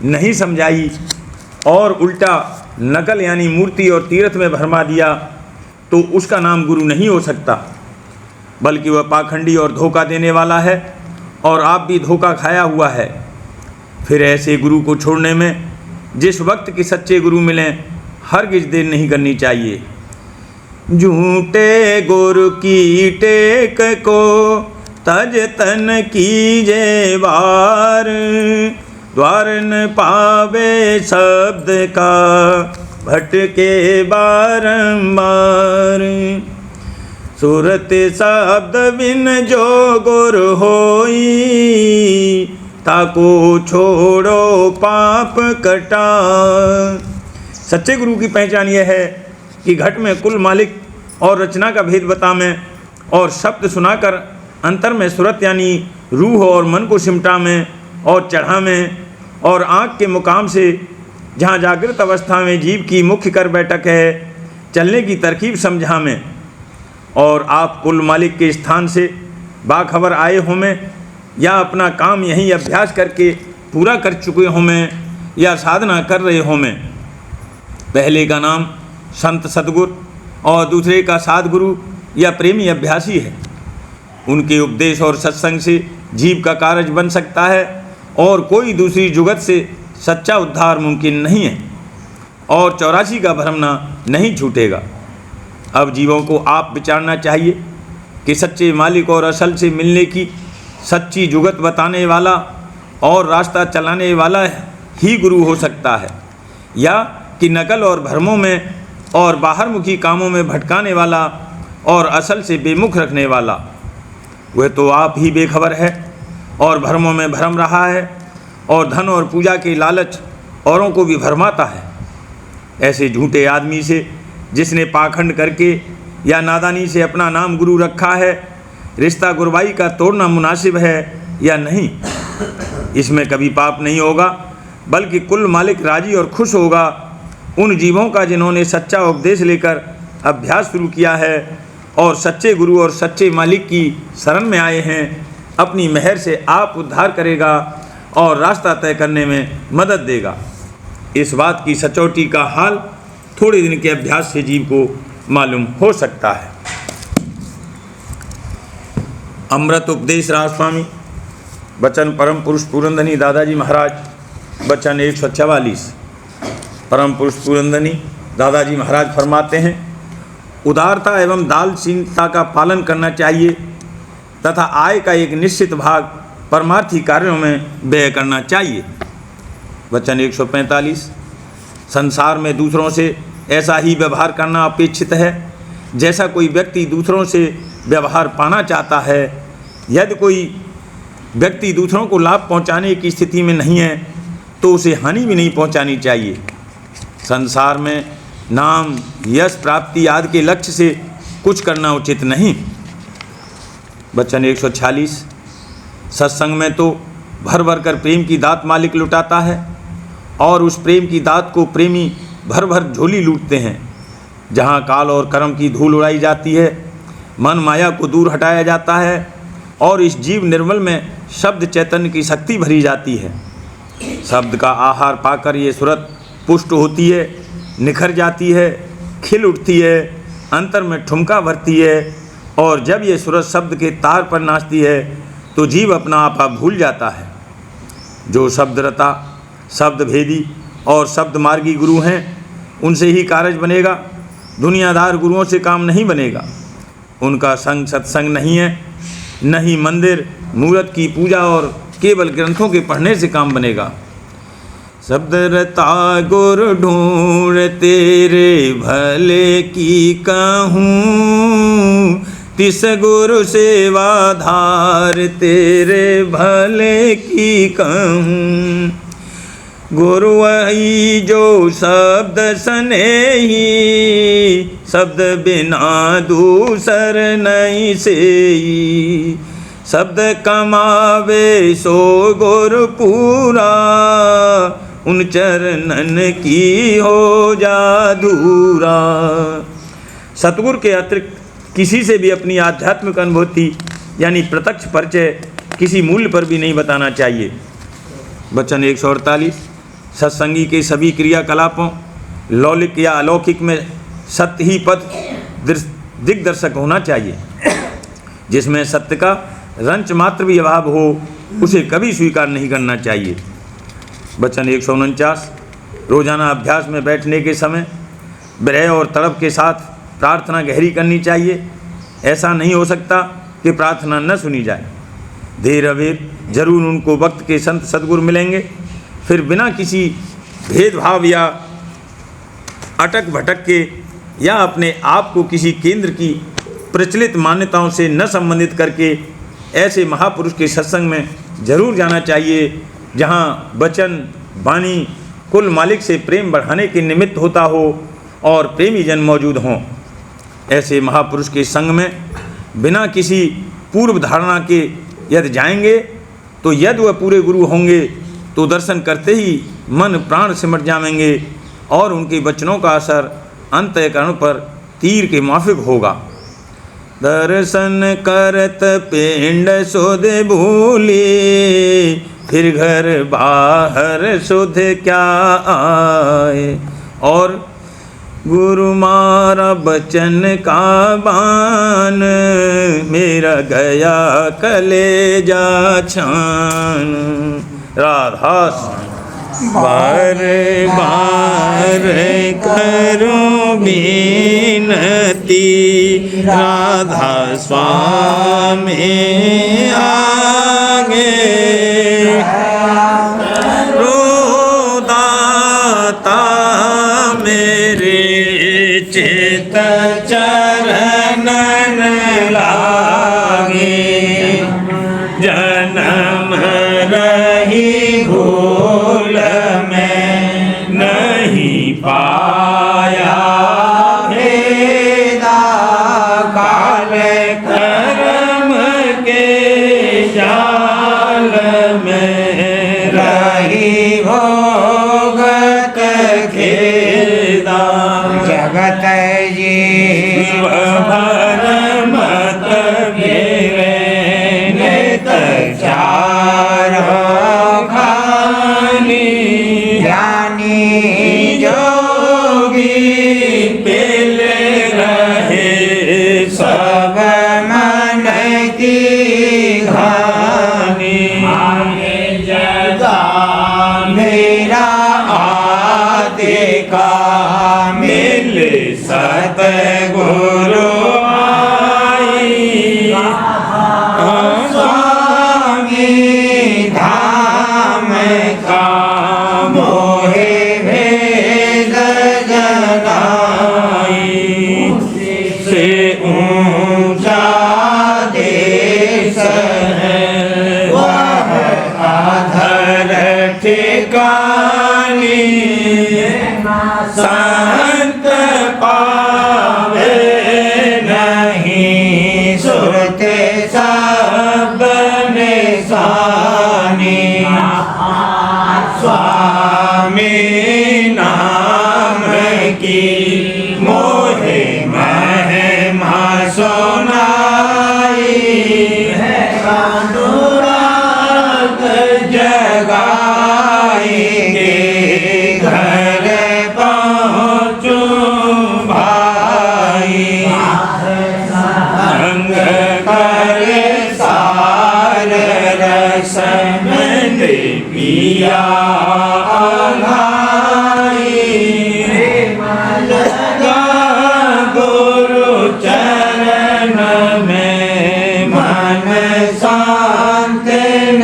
नहीं समझाई और उल्टा नकल यानी मूर्ति और तीर्थ में भरमा दिया, तो उसका नाम गुरु नहीं हो सकता, बल्कि वह पाखंडी और धोखा देने वाला है, और आप भी धोखा खाया हुआ है। फिर ऐसे गुरु को छोड़ने में जिस वक्त के सच्चे गुरु मिलें हरगिज देर नहीं करनी चाहिए। झूठे गुरु की टेक को तज तन कीजे वार, द्वार न पावे शब्द का भटके बारंबार। सूरत शब्द बिन जो गुर होई, ताको छोड़ो पाप कटा। सच्चे गुरु की पहचान यह है कि घट में कुल मालिक और रचना का भेद बतावें, और शब्द सुनाकर अंतर में सूरत यानी रूह और मन को सिमटा में और चढ़ा में, और आँख के मुकाम से जहाँ जागृत अवस्था में जीव की मुख्य कर बैठक है, चलने की तरकीब समझा में, और आप कुल मालिक के स्थान से बाखबर आए हो में, या अपना काम यहीं अभ्यास करके पूरा कर चुके हो में, या साधना कर रहे हो में। पहले का नाम संत सतगुरु और दूसरे का साधगुरु या प्रेमी अभ्यासी है। उनके उपदेश और सत्संग से जीव का कार्य बन सकता है और कोई दूसरी जुगत से सच्चा उद्धार मुमकिन नहीं है, और 84 का भ्रमना नहीं छूटेगा। अब जीवों को आप विचारना चाहिए कि सच्चे मालिक और असल से मिलने की सच्ची जुगत बताने वाला और रास्ता चलाने वाला ही गुरु हो सकता है, या कि नकल और भ्रमों में और बाहरमुखी कामों में भटकाने वाला और असल से बेमुख रखने वाला। वह तो आप ही बेखबर है और भ्रमों में भ्रम रहा है, और धन और पूजा के लालच औरों को भी भरमाता है। ऐसे झूठे आदमी से जिसने पाखंड करके या नादानी से अपना नाम गुरु रखा है, रिश्ता गुरबाई का तोड़ना मुनासिब है या नहीं? इसमें कभी पाप नहीं होगा, बल्कि कुल मालिक राजी और खुश होगा उन जीवों का जिन्होंने सच्चा उपदेश लेकर अभ्यास शुरू किया है और सच्चे गुरु और सच्चे मालिक की शरण में आए हैं। अपनी मेहर से आप उद्धार करेगा और रास्ता तय करने में मदद देगा। इस बात की सचौटी का हाल थोड़े दिन के अभ्यास से जीव को मालूम हो सकता है। अमृत उपदेश राज स्वामी वचन परम पुरुष पूरनधनी दादाजी महाराज, वचन 144। परम पुरुष पूरनधनी दादाजी महाराज फरमाते हैं, उदारता एवं दानशीलता का पालन करना चाहिए तथा आय का एक निश्चित भाग परमार्थी कार्यों में व्यय करना चाहिए। वचन 145। संसार में दूसरों से ऐसा ही व्यवहार करना अपेक्षित है जैसा कोई व्यक्ति दूसरों से व्यवहार पाना चाहता है। यदि कोई व्यक्ति दूसरों को लाभ पहुंचाने की स्थिति में नहीं है तो उसे हानि भी नहीं पहुंचानी चाहिए। संसार में नाम, यश प्राप्ति आदि के लक्ष्य से कुछ करना उचित नहीं। वचन 146। सत्संग में तो भर भर कर प्रेम की दात मालिक लुटाता है और उस प्रेम की दात को प्रेमी भर भर झोली लूटते हैं। जहाँ काल और कर्म की धूल उड़ाई जाती है, मन माया को दूर हटाया जाता है और इस जीव निर्मल में शब्द चैतन्य की शक्ति भरी जाती है। शब्द का आहार पाकर ये सूरत पुष्ट होती है, निखर जाती है, खिल उठती है, अंतर में ठुमका भरती है, और जब ये सूरत शब्द के तार पर नाचती है तो जीव अपना आपा भूल जाता है। जो शब्दरता, शब्द भेदी और शब्द मार्गी गुरु हैं उनसे ही कार्य बनेगा, दुनियादार गुरुओं से काम नहीं बनेगा। उनका संग सत्संग नहीं है, न ही मंदिर मूर्त की पूजा और केवल ग्रंथों के पढ़ने से काम बनेगा। शब्दरता गुरु ढूंढ तेरे भले की कहूँ, तिस गुरु सेवाधार तेरे भले की कहूँ। गुरु वही जो शब्द सनेही, शब्द बिना दूसर नहीं सेई। शब्द कमावे सो गुरु पूरा, उन चरणन की हो जाधूरा। सतगुरु के अतिरिक्त किसी से भी अपनी आध्यात्मिक अनुभूति यानी प्रत्यक्ष परिचय किसी मूल्य पर भी नहीं बताना चाहिए। वचन 148। सत्संगी के सभी क्रियाकलापों लौकिक या अलौकिक में सत्य ही पथ दिग्दर्शक होना चाहिए। जिसमें सत्य का रंच मात्र भी अभाव हो उसे कभी स्वीकार नहीं करना चाहिए। वचन 149। रोजाना अभ्यास में बैठने के समय विरह और तड़प के साथ प्रार्थना गहरी करनी चाहिए। ऐसा नहीं हो सकता कि प्रार्थना न सुनी जाए। देर अबेर जरूर उनको वक्त के संत सद्गुरु मिलेंगे, फिर बिना किसी भेदभाव या अटक भटक के या अपने आप को किसी केंद्र की प्रचलित मान्यताओं से न संबंधित करके ऐसे महापुरुष के सत्संग में जरूर जाना चाहिए जहाँ वचन वाणी कुल मालिक से प्रेम बढ़ाने के निमित्त होता हो और प्रेमी जन मौजूद हों। ऐसे महापुरुष के संग में बिना किसी पूर्व धारणा के यदि जाएंगे तो यदि वह पूरे गुरु होंगे तो दर्शन करते ही मन प्राण सिमट जाएंगे और उनके वचनों का असर अंतःकरण पर तीर के माफिक होगा। दर्शन करत पिंड सुध भूली, फिर घर बाहर सुध क्या आए। और गुरु मारा बचन का बान, मेरा गया कलेजा छान। राधा बार बार करूं बिनती, राधा स्वामी आगे रोदाता मेरे चित चरणन लागे। जन्म रही भूल में नहीं पाया भेदा, काल कर्म के जाल में रही भोगत खेदा। जगत जीव भर मत घेरे, नित चारों खानी। ज्ञानी जोगी पेले रहे, सब मन की घानी। मेरा आदि का मिल सतगुरु आई। स्वामी धाम का मोहे भेद जनाई। से ऊंचा देश है वह अधर ठिकानी। संत पावे नहीं, सुरते सब निशानी। स्वामी नाम की मोहे महिमा सुनाई। अनुराग जगाएंगे, घर पहुँचूं भाई। संग करे सार रस में पिया आघाई। गुरु चरण में मन शांत न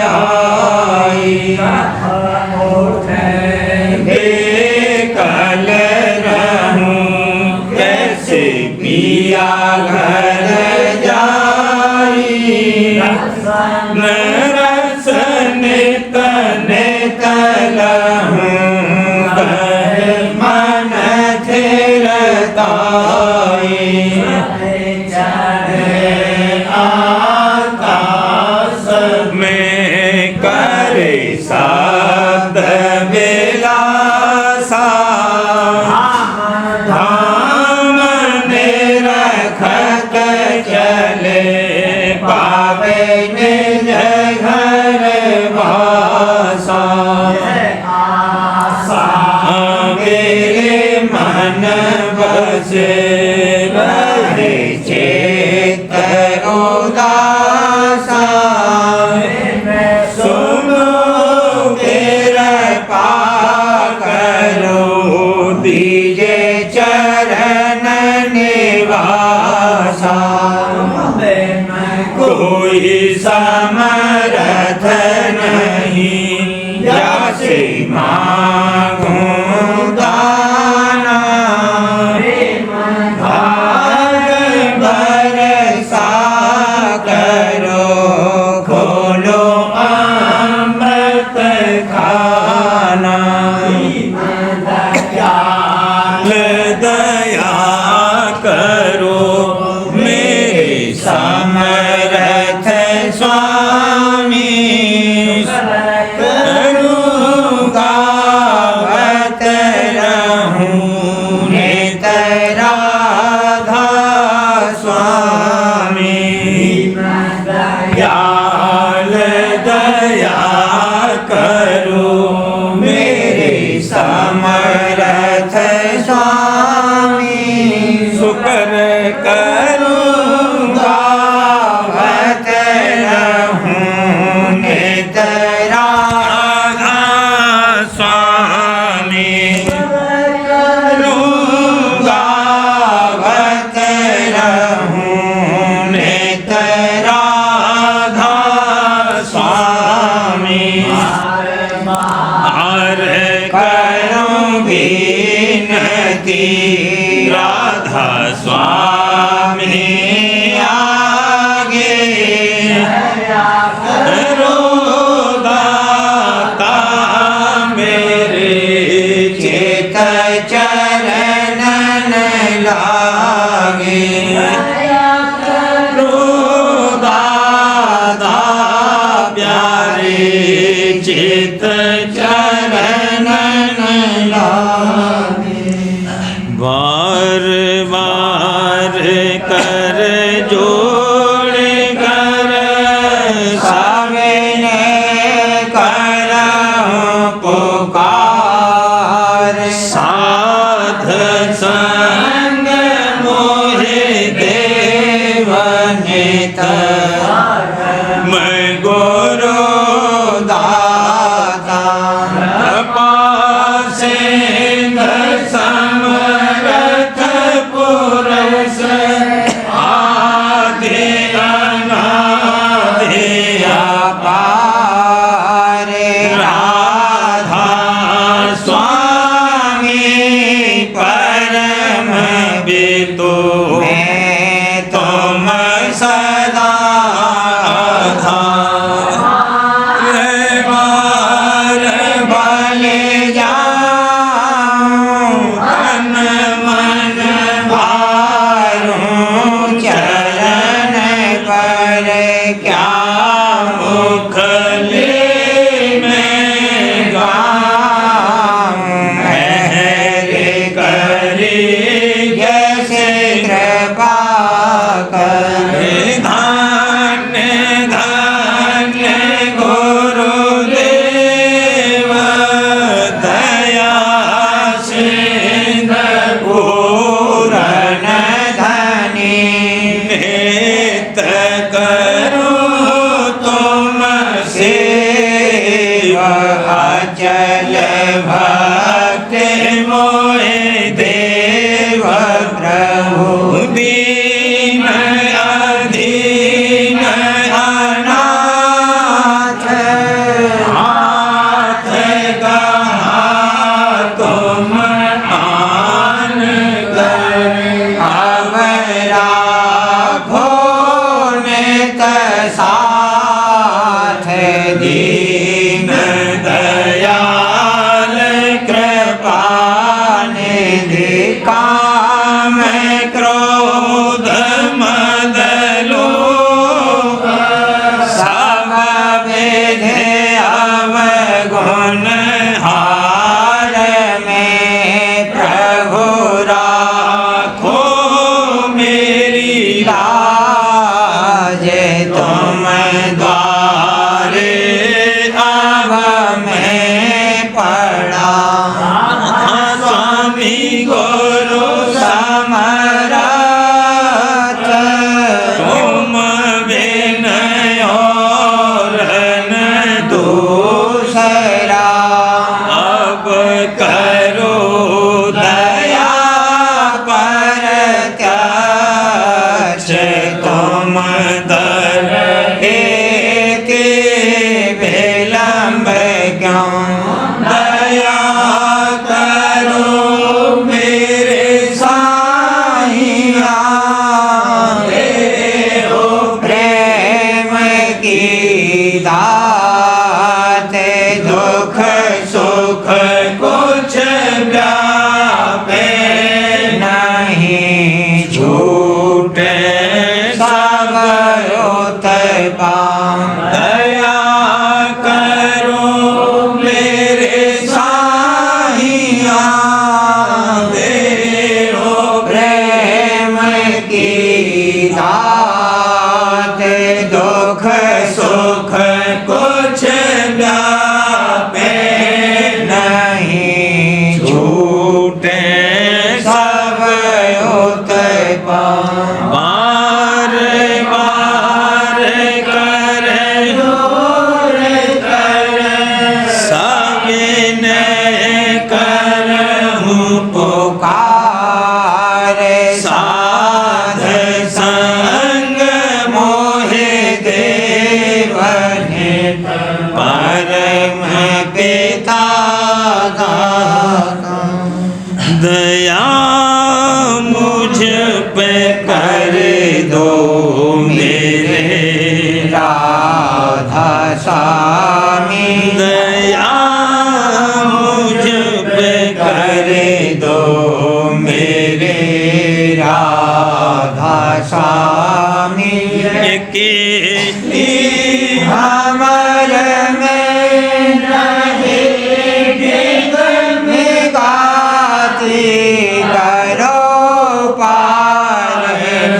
आई। बेकल रहूं कैसे पिया घर जाई। नरस नित नित लहूं, मन थिरताई। आकाश में करे शब्द विलासा, धाम निरखत चले पावे निज घर वासा। मेरे मन बसे रहे चित्त उदासा। सुनो कृपा करो, दीजे चरण निवासा। कोई समर्थ नहीं, जैसे मांगूं दाना। भाग बरसा करो, खोलो अमृत खाना। दया करो मेरे समर्थ स्वामी। पर करूँगा गावत रहूं नित राधा स्वामी गावत रहूं नित राधा स्वामी आर करूं विनती राधा स्वामी आगे रो दाता मेरे चित चरणन लागे रो दादा प्यारे चित चरणन लागे बार बार कर जोड़ कर सामने करऊं पुकार साध संग मोहे देवनित मैं गुरु दाता कृपा सिंध समरथ पुरुष आदि अनादि अपार राधा स्वामी परम बितु मैं तुम सदा बार बल जाऊं तन मन भारूं चरण पर क्या मुख ले में गाऊं महर करी जैसे कृपा कर धन्य धन्य गुरुदेव दया सिंध पूरन धनी नित करूं तुम सेवा अचल भक्ति मोहि देव प्रभु दीन अधीन अनाथ हाथ कहा तुम आन कर अब राखो नित साथ दीन दयाल कृपा निधि काम क्रोध मद लोभ सब विधि अवगुण हार में प्रभु राखो मेरी लाज तुम द्वारे अब मैं पड़ा स्वामी गुरु समरथ तुम विनय और न दूसरा अब करो दया पर त्याच तुम दर एक विलंब क्यों दया करो मेरे साईं देहो प्रेम की दात दुख सुख कुछ व्यापे नहीं झूठे सब उत्पा दया करो मेरे साईं देहो प्रेम की दात दुख सुख कुछ व्यापे नहीं झूठे सब कृपा बार बार कर दूर कर सविनय करहूँ पुकार साध संग मोहे देवने परम पिता दाता दया मुझ पे कर दो मेरे राधा स्वामी दया मुझ पे कर दो मेरे राधा स्वामी के हमर में रहे गिद में गाती करो पार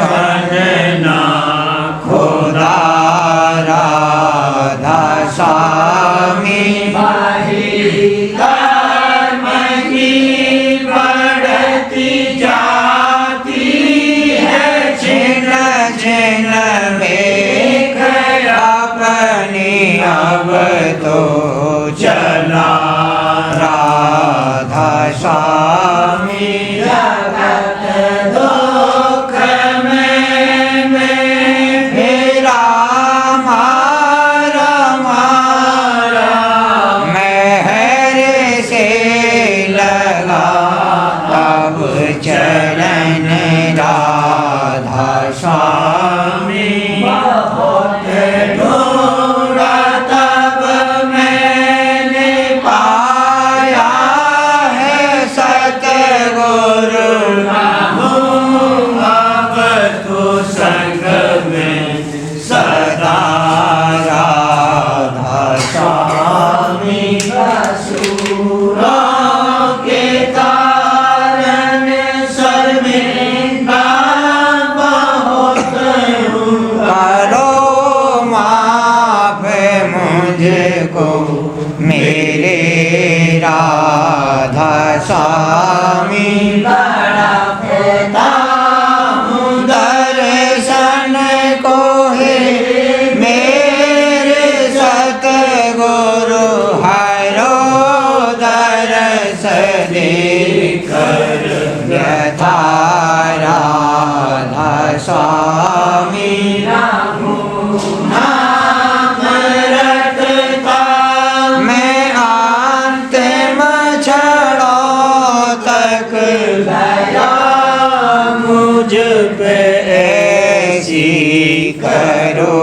बनना खुदा राधा स्वामी कर्म की बढ़ती जाती है छिन छिन मेघ अपनी अब तो चला राधा स्वामी जगत दुख में फेरा मारा मारा महर से लगा अब चरण राधा स्वामी बहुत ढूंढा तब मैंने पाया है सतगुरु अब तो संग में सदा राधा स्वामी असुरों के कारण शर्मिंदा बहुत हूँ करो माफ मुझको मेरे राधा स्वामी बड़ा पिता हूँ दर्शन को है मेरे सतगुरु हरो दरस देकर यथा राधा स्वामी नाम रटता मैं अंतिम क्षणों तक दया मुझ पे ऐसी करो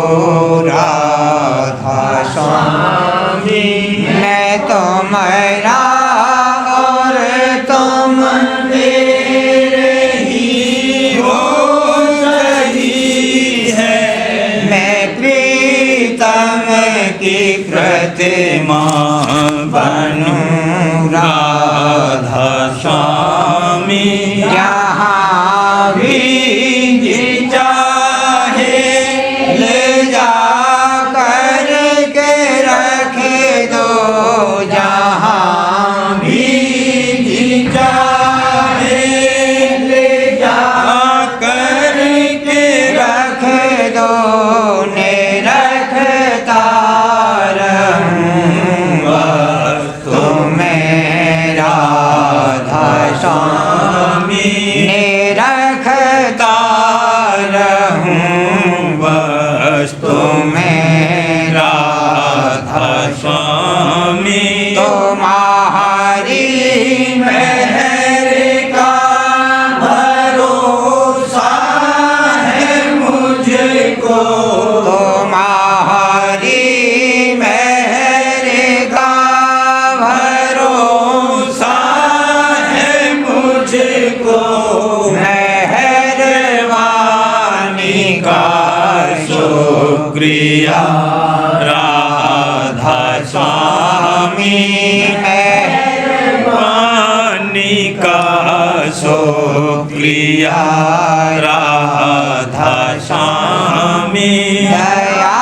राधा स्वामी मैं तुम्हारा और तुम मेरे ही हो सही है मैं प्रीतम की प्रतिमा बनूं राधा स्वामी जहाँ भी चाहे ले जा कर के रख दो जहाँ भी चाहे ले जा कर के रख दो ने रखता रहूँगा तुम्हें राधा स्वामी ने रखता रहूँ बस तुम्हें राधा स्वामी तुम्हारी मेहर का भरोसा है मुझको तुम्हारी मेहर का भरोसा है मुझको मेहरबानी का शुक्रिया राधा स्वामी मेहरबानी का शुक्रिया राधा स्वामी दया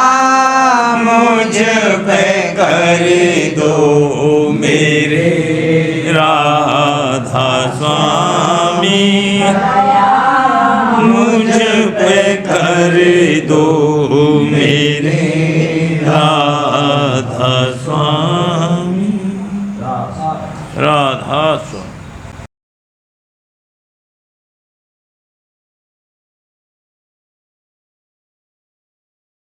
मुझ पे कर दो मेरे राधा स्वामी मेरे राधा स्वामी, राधा स्वामी।